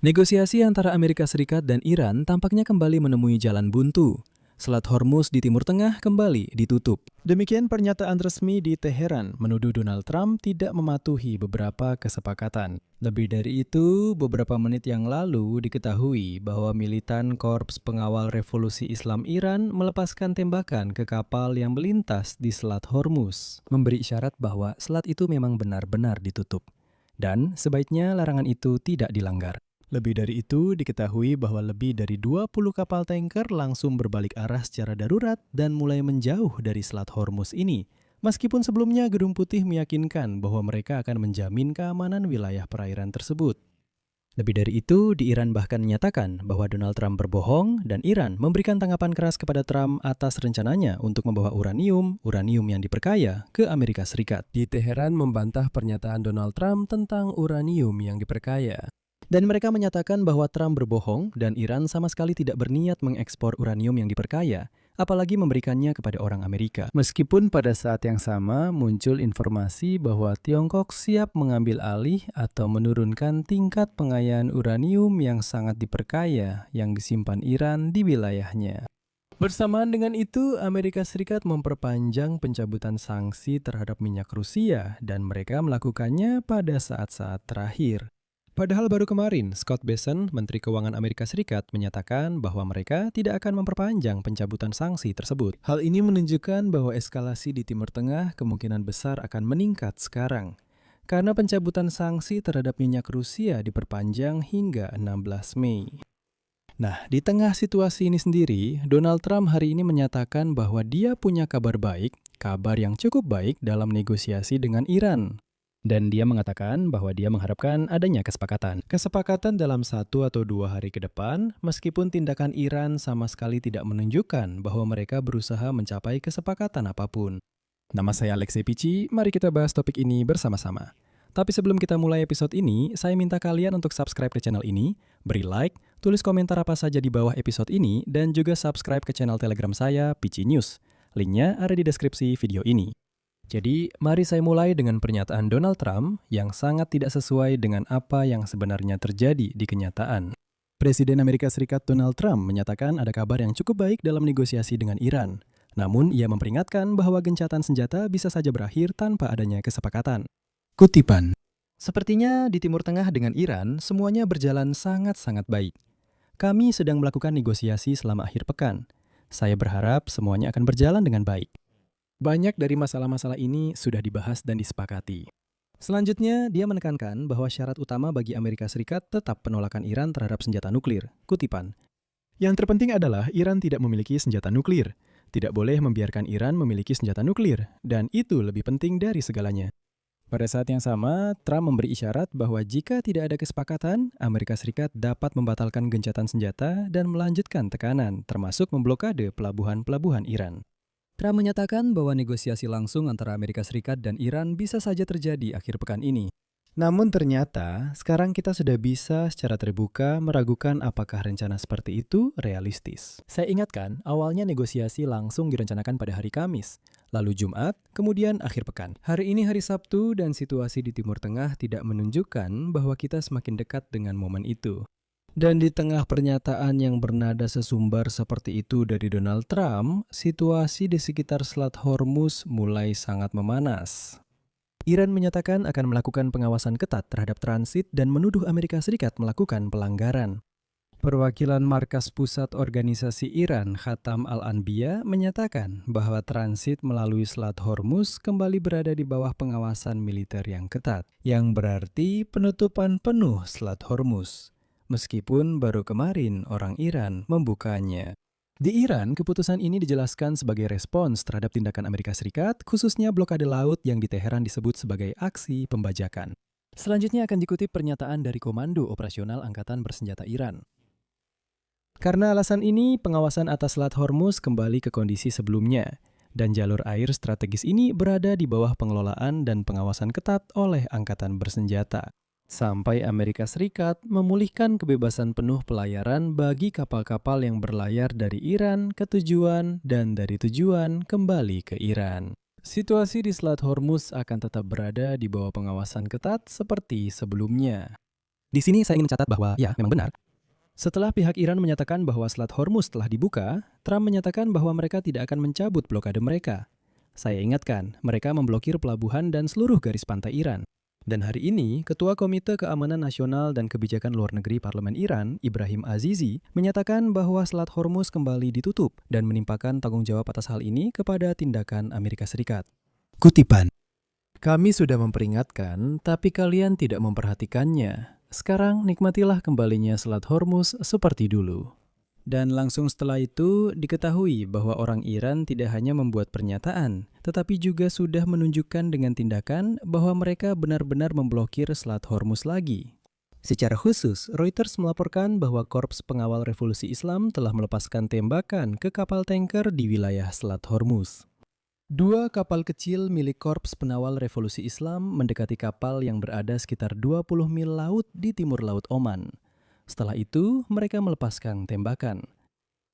Negosiasi antara Amerika Serikat dan Iran tampaknya kembali menemui jalan buntu. Selat Hormuz di Timur Tengah kembali ditutup. Demikian pernyataan resmi di Teheran menuduh Donald Trump tidak mematuhi beberapa kesepakatan. Lebih dari itu, beberapa menit yang lalu diketahui bahwa militan Korps Pengawal Revolusi Islam Iran melepaskan tembakan ke kapal yang melintas di Selat Hormuz, memberi isyarat bahwa selat itu memang benar-benar ditutup. Dan sebaiknya larangan itu tidak dilanggar. Lebih dari itu, diketahui bahwa lebih dari 20 kapal tanker langsung berbalik arah secara darurat dan mulai menjauh dari Selat Hormuz ini. Meskipun sebelumnya Gedung Putih meyakinkan bahwa mereka akan menjamin keamanan wilayah perairan tersebut. Lebih dari itu, di Iran bahkan menyatakan bahwa Donald Trump berbohong dan Iran memberikan tanggapan keras kepada Trump atas rencananya untuk membawa uranium yang diperkaya ke Amerika Serikat. Di Teheran membantah pernyataan Donald Trump tentang uranium yang diperkaya. Dan mereka menyatakan bahwa Trump berbohong dan Iran sama sekali tidak berniat mengekspor uranium yang diperkaya, apalagi memberikannya kepada orang Amerika. Meskipun pada saat yang sama muncul informasi bahwa Tiongkok siap mengambil alih atau menurunkan tingkat pengayaan uranium yang sangat diperkaya yang disimpan Iran di wilayahnya. Bersamaan dengan itu, Amerika Serikat memperpanjang pencabutan sanksi terhadap minyak Rusia dan mereka melakukannya pada saat-saat terakhir. Padahal baru kemarin, Scott Bessent, Menteri Keuangan Amerika Serikat, menyatakan bahwa mereka tidak akan memperpanjang pencabutan sanksi tersebut. Hal ini menunjukkan bahwa eskalasi di Timur Tengah kemungkinan besar akan meningkat sekarang. Karena pencabutan sanksi terhadap minyak Rusia diperpanjang hingga 16 Mei. Nah, di tengah situasi ini sendiri, Donald Trump hari ini menyatakan bahwa dia punya kabar baik, kabar yang cukup baik dalam negosiasi dengan Iran. Dan dia mengatakan bahwa dia mengharapkan adanya kesepakatan. Kesepakatan dalam 1 atau 2 hari ke depan, meskipun tindakan Iran sama sekali tidak menunjukkan bahwa mereka berusaha mencapai kesepakatan apapun. Nama saya Alexei Pichi, mari kita bahas topik ini bersama-sama. Tapi sebelum kita mulai episode ini, saya minta kalian untuk subscribe ke channel ini, beri like, tulis komentar apa saja di bawah episode ini, dan juga subscribe ke channel Telegram saya, Pichi News. Linknya ada di deskripsi video ini. Jadi, mari saya mulai dengan pernyataan Donald Trump yang sangat tidak sesuai dengan apa yang sebenarnya terjadi di kenyataan. Presiden Amerika Serikat Donald Trump menyatakan ada kabar yang cukup baik dalam negosiasi dengan Iran. Namun, ia memperingatkan bahwa gencatan senjata bisa saja berakhir tanpa adanya kesepakatan. Kutipan. Sepertinya di Timur Tengah dengan Iran, semuanya berjalan sangat-sangat baik. Kami sedang melakukan negosiasi selama akhir pekan. Saya berharap semuanya akan berjalan dengan baik. Banyak dari masalah-masalah ini sudah dibahas dan disepakati. Selanjutnya, dia menekankan bahwa syarat utama bagi Amerika Serikat tetap penolakan Iran terhadap senjata nuklir. Kutipan. Yang terpenting adalah Iran tidak memiliki senjata nuklir. Tidak boleh membiarkan Iran memiliki senjata nuklir, dan itu lebih penting dari segalanya. Pada saat yang sama, Trump memberi isyarat bahwa jika tidak ada kesepakatan, Amerika Serikat dapat membatalkan gencatan senjata dan melanjutkan tekanan, termasuk memblokade pelabuhan-pelabuhan Iran. Trump menyatakan bahwa negosiasi langsung antara Amerika Serikat dan Iran bisa saja terjadi akhir pekan ini. Namun ternyata, sekarang kita sudah bisa secara terbuka meragukan apakah rencana seperti itu realistis. Saya ingatkan, awalnya negosiasi langsung direncanakan pada hari Kamis, lalu Jumat, kemudian akhir pekan. Hari ini hari Sabtu dan situasi di Timur Tengah tidak menunjukkan bahwa kita semakin dekat dengan momen itu. Dan di tengah pernyataan yang bernada sesumbar seperti itu dari Donald Trump, situasi di sekitar Selat Hormuz mulai sangat memanas. Iran menyatakan akan melakukan pengawasan ketat terhadap transit dan menuduh Amerika Serikat melakukan pelanggaran. Perwakilan Markas Pusat Organisasi Iran, Khatam Al-Anbiya, menyatakan bahwa transit melalui Selat Hormuz kembali berada di bawah pengawasan militer yang ketat, yang berarti penutupan penuh Selat Hormuz. Meskipun baru kemarin orang Iran membukanya. Di Iran, keputusan ini dijelaskan sebagai respons terhadap tindakan Amerika Serikat, khususnya blokade laut yang di Teheran disebut sebagai aksi pembajakan. Selanjutnya akan dikutip pernyataan dari Komando Operasional Angkatan Bersenjata Iran. Karena alasan ini, pengawasan atas Selat Hormuz kembali ke kondisi sebelumnya, dan jalur air strategis ini berada di bawah pengelolaan dan pengawasan ketat oleh Angkatan Bersenjata. Sampai Amerika Serikat memulihkan kebebasan penuh pelayaran bagi kapal-kapal yang berlayar dari Iran ke tujuan dan dari tujuan kembali ke Iran. Situasi di Selat Hormuz akan tetap berada di bawah pengawasan ketat seperti sebelumnya. Di sini saya ingin mencatat bahwa ya, memang benar. Setelah pihak Iran menyatakan bahwa Selat Hormuz telah dibuka, Trump menyatakan bahwa mereka tidak akan mencabut blokade mereka. Saya ingatkan, mereka memblokir pelabuhan dan seluruh garis pantai Iran. Dan hari ini, Ketua Komite Keamanan Nasional dan Kebijakan Luar Negeri Parlemen Iran, Ibrahim Azizi, menyatakan bahwa Selat Hormuz kembali ditutup dan menimpakan tanggung jawab atas hal ini kepada tindakan Amerika Serikat. Kutipan, "Kami sudah memperingatkan, tapi kalian tidak memperhatikannya. Sekarang nikmatilah kembalinya Selat Hormuz seperti dulu." Dan langsung setelah itu diketahui bahwa orang Iran tidak hanya membuat pernyataan, tetapi juga sudah menunjukkan dengan tindakan bahwa mereka benar-benar memblokir Selat Hormuz lagi. Secara khusus, Reuters melaporkan bahwa Korps Pengawal Revolusi Islam telah melepaskan tembakan ke kapal tanker di wilayah Selat Hormuz. 2 kapal kecil milik Korps Pengawal Revolusi Islam mendekati kapal yang berada sekitar 20 mil laut di timur Laut Oman. Setelah itu, mereka melepaskan tembakan.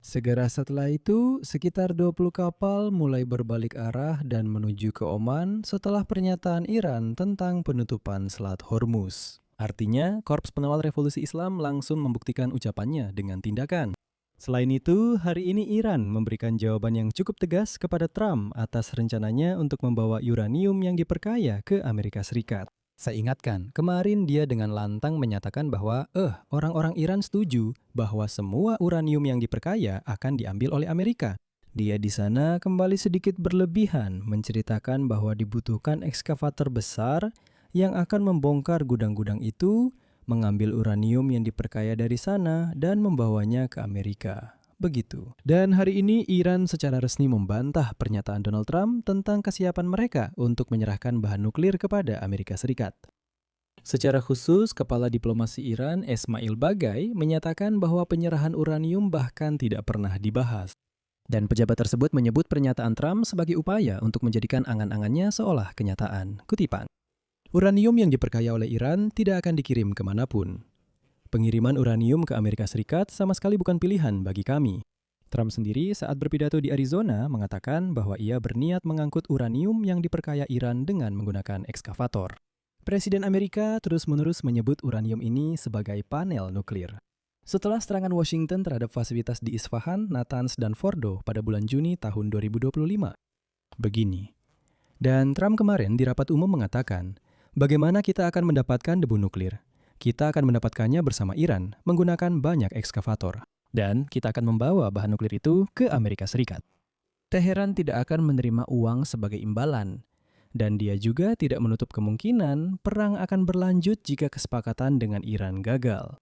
Segera setelah itu, sekitar 20 kapal mulai berbalik arah dan menuju ke Oman setelah pernyataan Iran tentang penutupan Selat Hormuz. Artinya, Korps Pengawal Revolusi Islam langsung membuktikan ucapannya dengan tindakan. Selain itu, hari ini Iran memberikan jawaban yang cukup tegas kepada Trump atas rencananya untuk membawa uranium yang diperkaya ke Amerika Serikat. Saya ingatkan, kemarin dia dengan lantang menyatakan bahwa orang-orang Iran setuju bahwa semua uranium yang diperkaya akan diambil oleh Amerika. Dia di sana kembali sedikit berlebihan menceritakan bahwa dibutuhkan ekskavator besar yang akan membongkar gudang-gudang itu, mengambil uranium yang diperkaya dari sana dan membawanya ke Amerika. Begitu. Dan hari ini Iran secara resmi membantah pernyataan Donald Trump tentang kesiapan mereka untuk menyerahkan bahan nuklir kepada Amerika Serikat. Secara khusus, Kepala Diplomasi Iran Esmail Bagai menyatakan bahwa penyerahan uranium bahkan tidak pernah dibahas. Dan pejabat tersebut menyebut pernyataan Trump sebagai upaya untuk menjadikan angan-angannya seolah kenyataan. Kutipan, "Uranium yang diperkaya oleh Iran tidak akan dikirim kemanapun. Pengiriman uranium ke Amerika Serikat sama sekali bukan pilihan bagi kami." Trump sendiri saat berpidato di Arizona mengatakan bahwa ia berniat mengangkut uranium yang diperkaya Iran dengan menggunakan ekskavator. Presiden Amerika terus-menerus menyebut uranium ini sebagai panel nuklir. Setelah serangan Washington terhadap fasilitas di Isfahan, Natanz, dan Fordo pada bulan Juni tahun 2025. Begini. Dan Trump kemarin di rapat umum mengatakan, bagaimana kita akan mendapatkan debu nuklir? Kita akan mendapatkannya bersama Iran menggunakan banyak ekskavator. Dan kita akan membawa bahan nuklir itu ke Amerika Serikat. Teheran tidak akan menerima uang sebagai imbalan. Dan dia juga tidak menutup kemungkinan perang akan berlanjut jika kesepakatan dengan Iran gagal.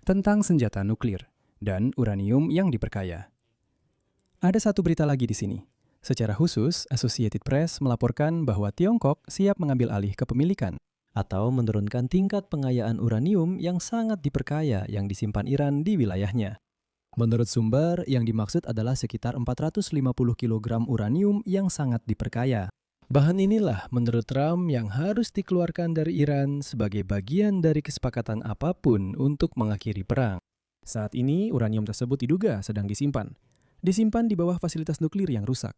Tentang senjata nuklir dan uranium yang diperkaya. Ada satu berita lagi di sini. Secara khusus, Associated Press melaporkan bahwa Tiongkok siap mengambil alih kepemilikan atau menurunkan tingkat pengayaan uranium yang sangat diperkaya yang disimpan Iran di wilayahnya. Menurut sumber, yang dimaksud adalah sekitar 450 kg uranium yang sangat diperkaya. Bahan inilah menurut Trump yang harus dikeluarkan dari Iran sebagai bagian dari kesepakatan apapun untuk mengakhiri perang. Saat ini, uranium tersebut diduga sedang disimpan. Disimpan di bawah fasilitas nuklir yang rusak.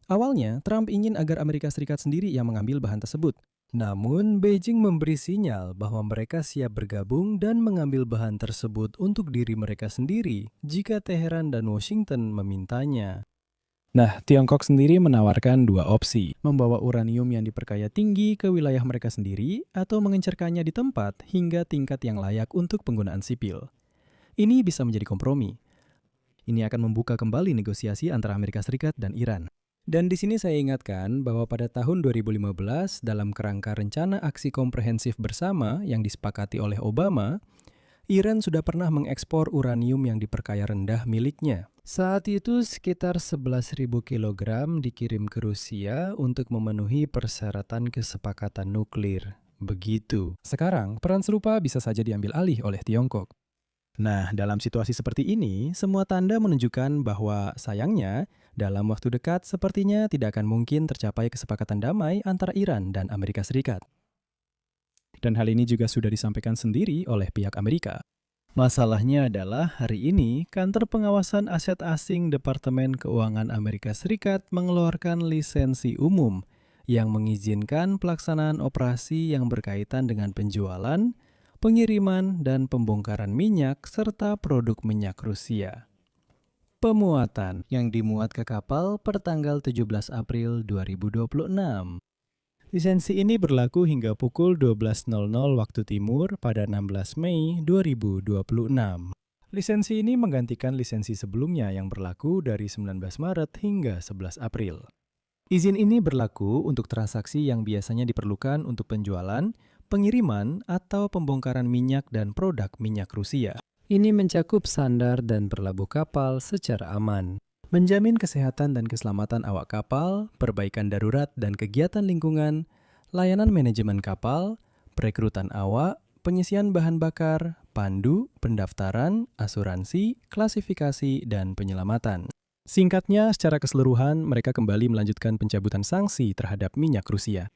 Awalnya, Trump ingin agar Amerika Serikat sendiri yang mengambil bahan tersebut. Namun, Beijing memberi sinyal bahwa mereka siap bergabung dan mengambil bahan tersebut untuk diri mereka sendiri jika Teheran dan Washington memintanya. Nah, Tiongkok sendiri menawarkan 2 opsi, membawa uranium yang diperkaya tinggi ke wilayah mereka sendiri atau mengencerkannya di tempat hingga tingkat yang layak untuk penggunaan sipil. Ini bisa menjadi kompromi. Ini akan membuka kembali negosiasi antara Amerika Serikat dan Iran. Dan di sini saya ingatkan bahwa pada tahun 2015 dalam kerangka rencana aksi komprehensif bersama yang disepakati oleh Obama, Iran sudah pernah mengekspor uranium yang diperkaya rendah miliknya. Saat itu sekitar 11.000 kg dikirim ke Rusia untuk memenuhi persyaratan kesepakatan nuklir. Begitu. Sekarang, peran serupa bisa saja diambil alih oleh Tiongkok. Nah, dalam situasi seperti ini, semua tanda menunjukkan bahwa sayangnya, dalam waktu dekat sepertinya tidak akan mungkin tercapai kesepakatan damai antara Iran dan Amerika Serikat. Dan hal ini juga sudah disampaikan sendiri oleh pihak Amerika. Masalahnya adalah hari ini, Kantor Pengawasan Aset Asing Departemen Keuangan Amerika Serikat mengeluarkan lisensi umum yang mengizinkan pelaksanaan operasi yang berkaitan dengan penjualan, pengiriman dan pembongkaran minyak, serta produk minyak Rusia. Pemuatan yang dimuat ke kapal pertanggal 17 April 2026. Lisensi ini berlaku hingga pukul 12.00 waktu timur pada 16 Mei 2026. Lisensi ini menggantikan lisensi sebelumnya yang berlaku dari 19 Maret hingga 11 April. Izin ini berlaku untuk transaksi yang biasanya diperlukan untuk penjualan, pengiriman, atau pembongkaran minyak dan produk minyak Rusia. Ini mencakup sandar dan berlabuh kapal secara aman, menjamin kesehatan dan keselamatan awak kapal, perbaikan darurat dan kegiatan lingkungan, layanan manajemen kapal, perekrutan awak, penyisian bahan bakar, pandu, pendaftaran, asuransi, klasifikasi, dan penyelamatan. Singkatnya, secara keseluruhan, mereka kembali melanjutkan pencabutan sanksi terhadap minyak Rusia.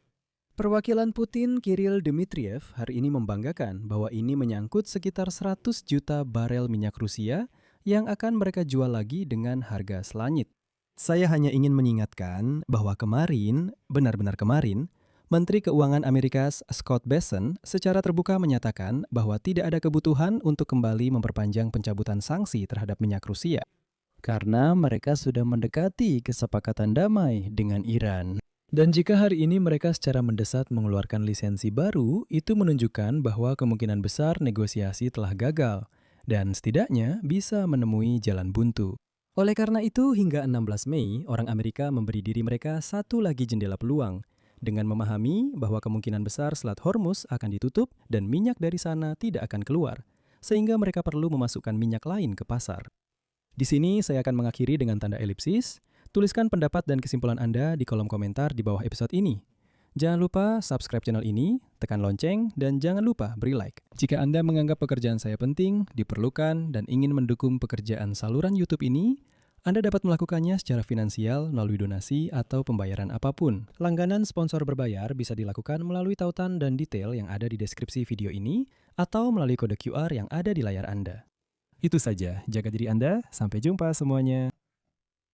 Perwakilan Putin, Kirill Dmitriev, hari ini membanggakan bahwa ini menyangkut sekitar 100 juta barel minyak Rusia yang akan mereka jual lagi dengan harga selangit. Saya hanya ingin mengingatkan bahwa kemarin, benar-benar kemarin, Menteri Keuangan Amerika Scott Bessent secara terbuka menyatakan bahwa tidak ada kebutuhan untuk kembali memperpanjang pencabutan sanksi terhadap minyak Rusia, karena mereka sudah mendekati kesepakatan damai dengan Iran. Dan jika hari ini mereka secara mendesak mengeluarkan lisensi baru, itu menunjukkan bahwa kemungkinan besar negosiasi telah gagal, dan setidaknya bisa menemui jalan buntu. Oleh karena itu, hingga 16 Mei, orang Amerika memberi diri mereka satu lagi jendela peluang, dengan memahami bahwa kemungkinan besar Selat Hormuz akan ditutup dan minyak dari sana tidak akan keluar, sehingga mereka perlu memasukkan minyak lain ke pasar. Di sini saya akan mengakhiri dengan tanda elipsis. Tuliskan pendapat dan kesimpulan Anda di kolom komentar di bawah episode ini. Jangan lupa subscribe channel ini, tekan lonceng, dan jangan lupa beri like. Jika Anda menganggap pekerjaan saya penting, diperlukan, dan ingin mendukung pekerjaan saluran YouTube ini, Anda dapat melakukannya secara finansial melalui donasi atau pembayaran apapun. Langganan sponsor berbayar bisa dilakukan melalui tautan dan detail yang ada di deskripsi video ini, atau melalui kode QR yang ada di layar Anda. Itu saja, jaga diri Anda, sampai jumpa semuanya.